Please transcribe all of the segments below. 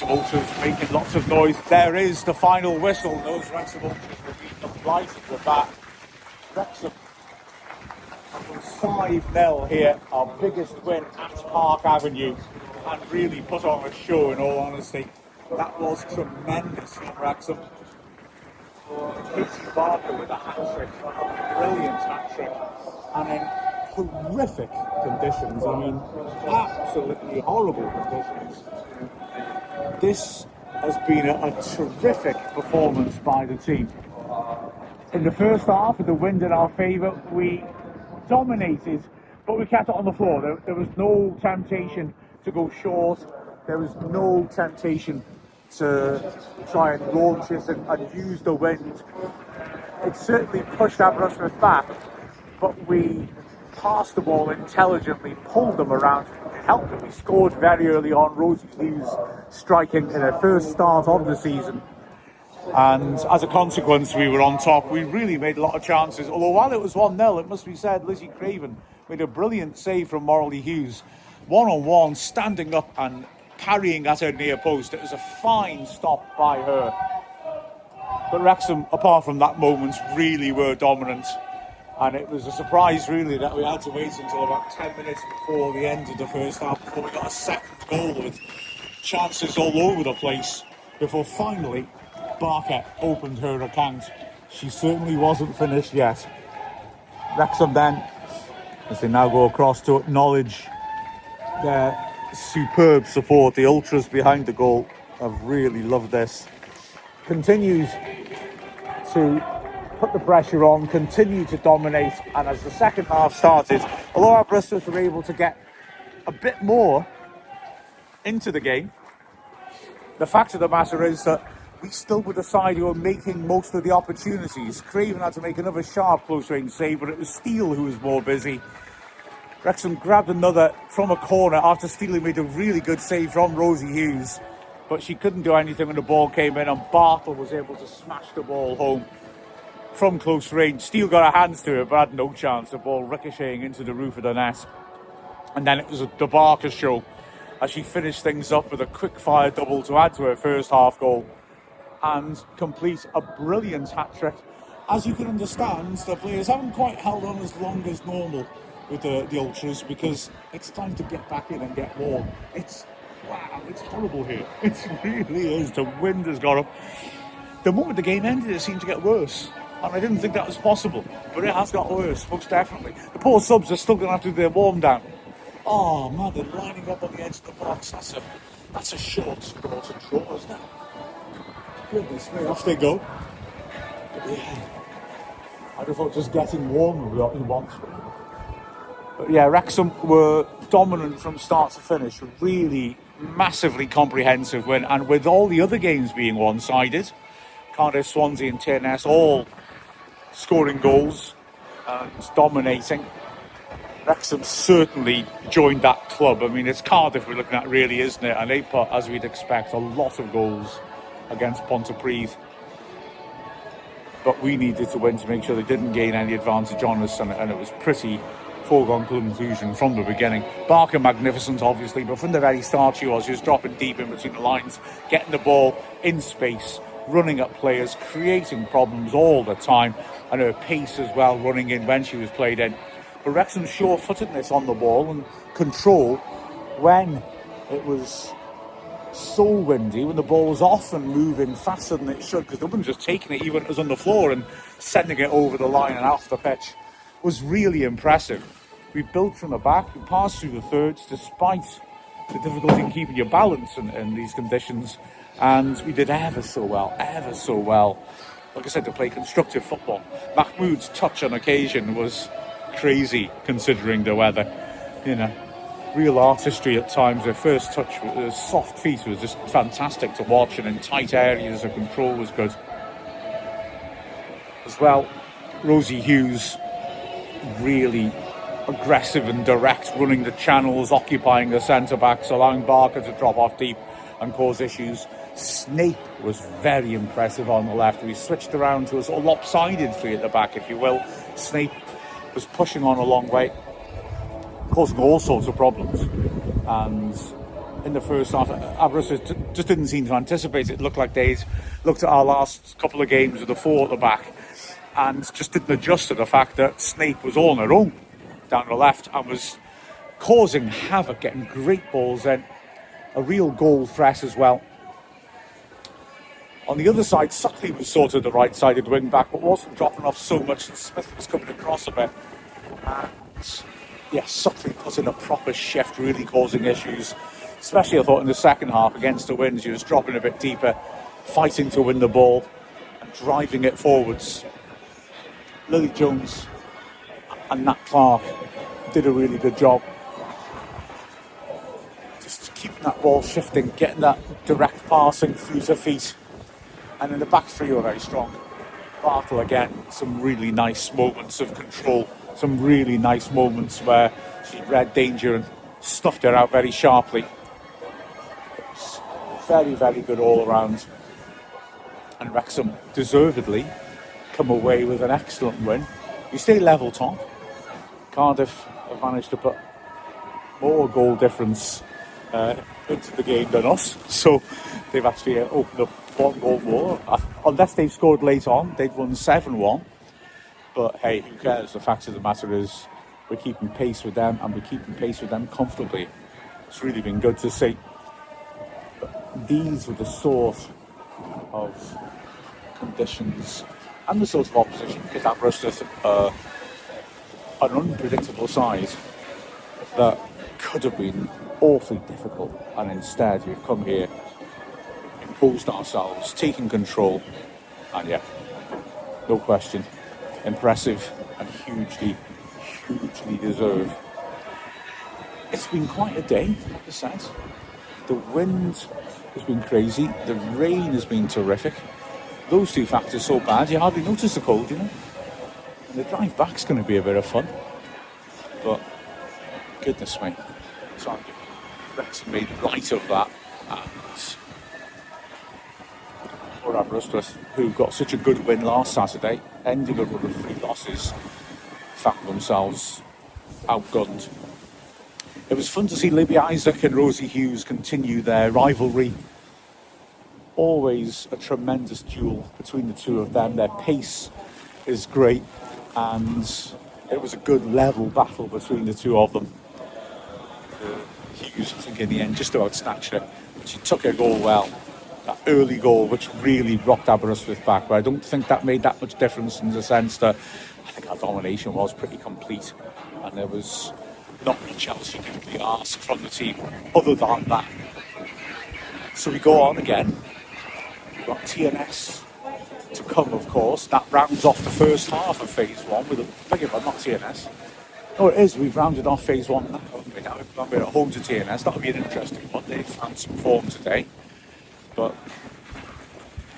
Wrexham ultras making lots of noise. There is the final whistle. Those Wrexham ultras will be delighted with that. Wrexham was 5-0 here, our biggest win at Park Avenue, and really put on a show, in all honesty. That was tremendous from Wrexham. Casey Barker with a hat-trick, a brilliant hat-trick, and in horrific conditions. I mean, absolutely horrible conditions. This has been a terrific performance by the team. In the first half, with the wind in our favour, we dominated, but we kept it on the floor. There was no temptation to go short. There was no temptation to try and launch it and use the wind. It certainly pushed Aberystwyth back, but we passed the ball intelligently, pulled them around, helped them. We scored very early on. Rosie Hughes striking in her first start of the season. And as a consequence, we were on top. We really made a lot of chances. Although while it was 1-0, it must be said, Lizzie Craven made a brilliant save from Morley Hughes. One-on-one, standing up and parrying at her near post. It was a fine stop by her. But Wrexham, apart from that moment, really were dominant. And it was a surprise, really, that we had to wait until about 10 minutes before the end of the first half before we got a second goal with chances all over the place. Before finally Barker opened her account. She certainly wasn't finished yet. Wrexham then, as they now go across to acknowledge their superb support, the ultras behind the goal have really loved this. Continues to put the pressure on, continue to dominate, and as the second half started, although our Bristol were able to get a bit more into the game, the fact of the matter is that we still were the side who were making most of the opportunities. Craven had to make another sharp close-range save, but it was Steele who was more busy. Wrexham grabbed another from a corner after Steele made a really good save from Rosie Hughes, but she couldn't do anything when the ball came in, and Bartle was able to smash the ball home from close range. Steele got her hands to it, but had no chance. The ball ricocheting into the roof of the net. And then it was the Barker show as she finished things up with a quick-fire double to add to her first half goal and complete a brilliant hat-trick. As you can understand, the players haven't quite held on as long as normal with the Ultras, because it's time to get back in and get warm. It's horrible here. It really is. The wind has got up. The moment the game ended, it seemed to get worse. And I didn't think that was possible, but it has got worse, most definitely. The poor subs are still going to have to do their warm down. Oh man, they're lining up on the edge of the box. That's a short score to draw, isn't it? Goodness me, off they go. But yeah, I just thought just getting warm would be once. But yeah, Wrexham were dominant from start to finish. Really massively comprehensive win, and with all the other games being one-sided, Cardiff, Swansea and TNS all scoring goals and dominating, Wrexham certainly joined that club. I mean, it's Cardiff we're looking at, really, isn't it? And they put, as we'd expect, a lot of goals against Pontypridd. But we needed to win to make sure they didn't gain any advantage on us, and it was pretty foregone conclusion from the beginning. Barker magnificent, obviously, but from the very start she was dropping deep in between the lines, getting the ball in space, running at players, creating problems all the time, and her pace as well, running in when she was played in. But Wrexham's sure-footedness on the ball and control when it was so windy, when the ball was often moving faster than it should, because the woman just taking it even when it was on the floor and sending it over the line and off the pitch, was really impressive. We built from the back, we passed through the thirds despite the difficulty in keeping your balance in these conditions, and we did ever so well. Like I said, to play constructive football. Mahmoud's touch on occasion was crazy considering the weather. You know, real artistry at times. Her first touch with her soft feet was just fantastic to watch, and in tight areas her control was good. As well, Rosie Hughes, really aggressive and direct, running the channels, occupying the centre-backs, allowing Barker to drop off deep and cause issues. Snape was very impressive on the left. We switched around to a sort of lopsided three at the back, if you will. Snape was pushing on a long way, causing all sorts of problems. And in the first half. Aberystwyth just didn't seem to anticipate it. It looked like they'd looked at our last couple of games with the 4 at the back and just didn't adjust to the fact that Snape was all on her own down the left and was causing havoc, getting great balls in, a real goal threat as well. On the other side, Suckley was sort of the right-sided wing-back, but wasn't dropping off so much that Smith was coming across a bit. And yeah, Suckley put in a proper shift, really causing issues. Especially, I thought, in the second half against the wind, she was dropping a bit deeper, fighting to win the ball and driving it forwards. Lily Jones and Nat Clark did a really good job. Just keeping that ball shifting, getting that direct passing through her feet. And in the back three were very strong. Bartle again, some really nice moments of control, some really nice moments where she read danger and stuffed her out very sharply. It was very, very good all around. And Wrexham deservedly come away with an excellent win. We stay level top. Cardiff have managed to put more goal difference into the game than us, so they've actually opened up 1 goal more. Unless they've scored late on, they'd won 7-1. But hey, who cares? The fact of the matter is we're keeping pace with them, and we're keeping pace with them comfortably. It's really been good to see. But these were the sort of conditions and the sort of opposition, because Aberystwyth an unpredictable side that could have been awfully difficult, and instead we've come here, imposed ourselves, taken control, and yeah, no question, impressive and hugely deserved. It's been quite a day, like I said. The wind has been crazy, the rain has been terrific. Those 2 factors so bad you hardly notice the cold, you know. And the drive back's going to be a bit of fun, but goodness me, so Wrexham made light of that, and poor Aberystwyth, who got such a good win last Saturday, ending a run of 3 losses, found themselves outgunned. It was fun to see Libby Isaac and Rosie Hughes continue their rivalry. Always a tremendous duel between the 2 of them. Their pace is great, and it was a good level battle between the 2 of them. Hughes, I think, in the end just about snatched it. She took her goal well, that early goal which really rocked Aberystwyth back, but I don't think that made that much difference in the sense that I think our domination was pretty complete, and there was not much else you could really ask from the team other than that. So we go on again. We've got TNS to come, of course. That rounds off the first half of phase 1 with not TNS. Oh, it is. We've rounded off phase 1 now, haven't we? Now we're at home to TNS. That'll be an interesting one. They've found some form today, but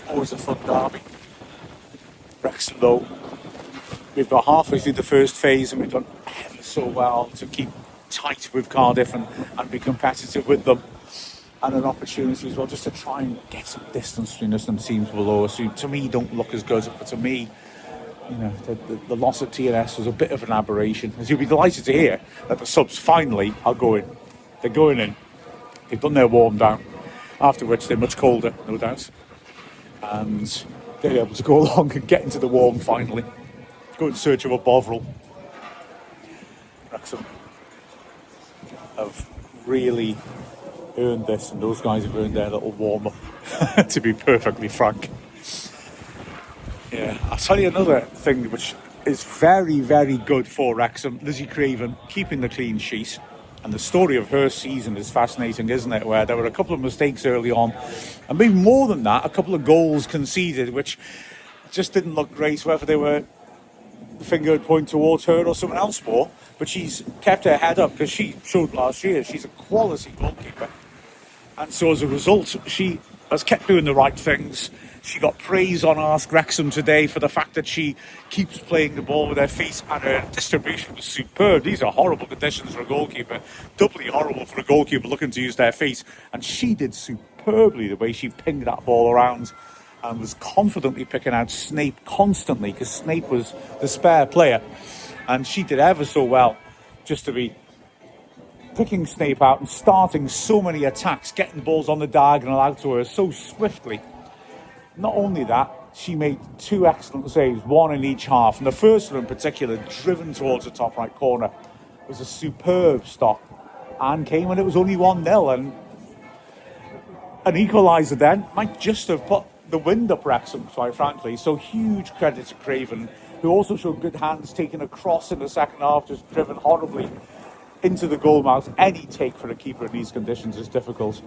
always a fun derby. Wrexham, though, we've got halfway through the first phase and we've done ever so well to keep tight with Cardiff and be competitive with them, and an opportunity as well just to try and get some distance between us and teams below us who, to me, don't look as good, but to me, you know, the loss at TNS was a bit of an aberration. As you'll be delighted to hear that the subs finally are going. They're going in. They've done their warm down, after which they're much colder, no doubt, and they're able to go along and get into the warm finally. Go in search of a Bovril. Wrexham have really earned this, and those guys have earned their little warm-up, to be perfectly frank. Yeah, I'll tell you another thing which is very, very good for Wrexham. Lizzie Craven keeping the clean sheet, and the story of her season is fascinating, isn't it? Where there were a couple of mistakes early on, and maybe more than that, a couple of goals conceded which just didn't look great, whether they were the finger would point towards her or someone else more, but she's kept her head up because she showed last year she's a quality goalkeeper, and so as a result she has kept doing the right things. She got praise on Ask Wrexham today for the fact that she keeps playing the ball with her feet, and her distribution was superb. These are horrible conditions for a goalkeeper, doubly horrible for a goalkeeper looking to use their feet, and she did superbly the way she pinged that ball around and was confidently picking out Snape constantly, because Snape was the spare player, and she did ever so well just to be picking Snape out and starting so many attacks, getting balls on the diagonal out to her so swiftly. Not only that, she made 2 excellent saves, 1 in each half. And the first one in particular, driven towards the top right corner, was a superb stop and came when it was only 1-0. And an equaliser then might just have put the wind up Wrexham, quite frankly. So huge credit to Craven, who also showed good hands, taking a cross in the second half, just driven horribly into the goal mouth. Any take for a keeper in these conditions is difficult.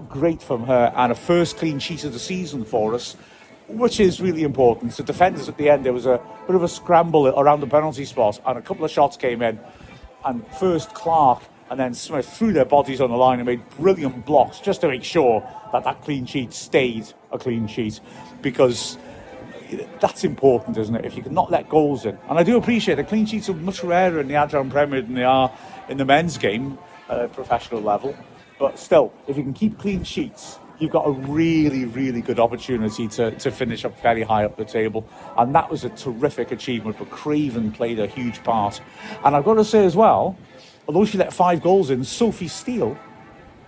Great from her, and a first clean sheet of the season for us, which is really important. The defenders at the end, there was a bit of a scramble around the penalty spot, and a couple of shots came in, and first Clark and then Smith threw their bodies on the line and made brilliant blocks just to make sure that that clean sheet stayed a clean sheet, because that's important, isn't it? If you can not let goals in. And I do appreciate that clean sheets are much rarer in the Adran Premier than they are in the men's game at a professional level. But still, if you can keep clean sheets, you've got a really, really good opportunity to finish up very high up the table. And that was a terrific achievement, but Craven played a huge part. And I've got to say as well, although she let 5 goals in, Sophie Steele,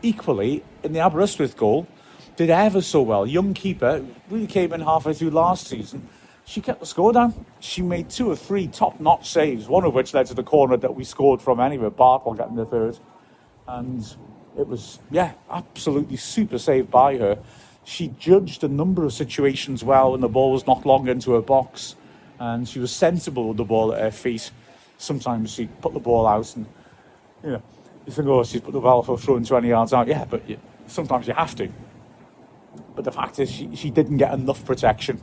equally, in the Aberystwyth goal, did ever so well. Young keeper, really came in halfway through last season. She kept the score down. She made 2 or 3 top-notch saves, one of which led to the corner that we scored from anyway, Bartwell getting the third. And it was, absolutely super save by her. She judged a number of situations well when the ball was knocked long into her box, and she was sensible with the ball at her feet. Sometimes she put the ball out and, you think, oh, she's put the ball for throwing 20 yards out. Yeah, but sometimes you have to. But the fact is, she didn't get enough protection.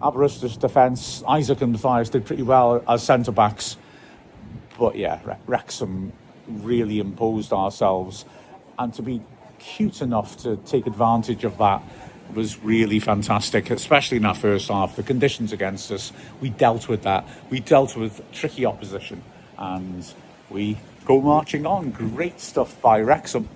Aberystwyth's defence, Isaac and Matthias did pretty well as centre-backs. But Wrexham really imposed ourselves. And to be cute enough to take advantage of that was really fantastic, especially in that first half. The conditions against us, we dealt with that. We dealt with tricky opposition. And we go marching on. Great stuff by Wrexham.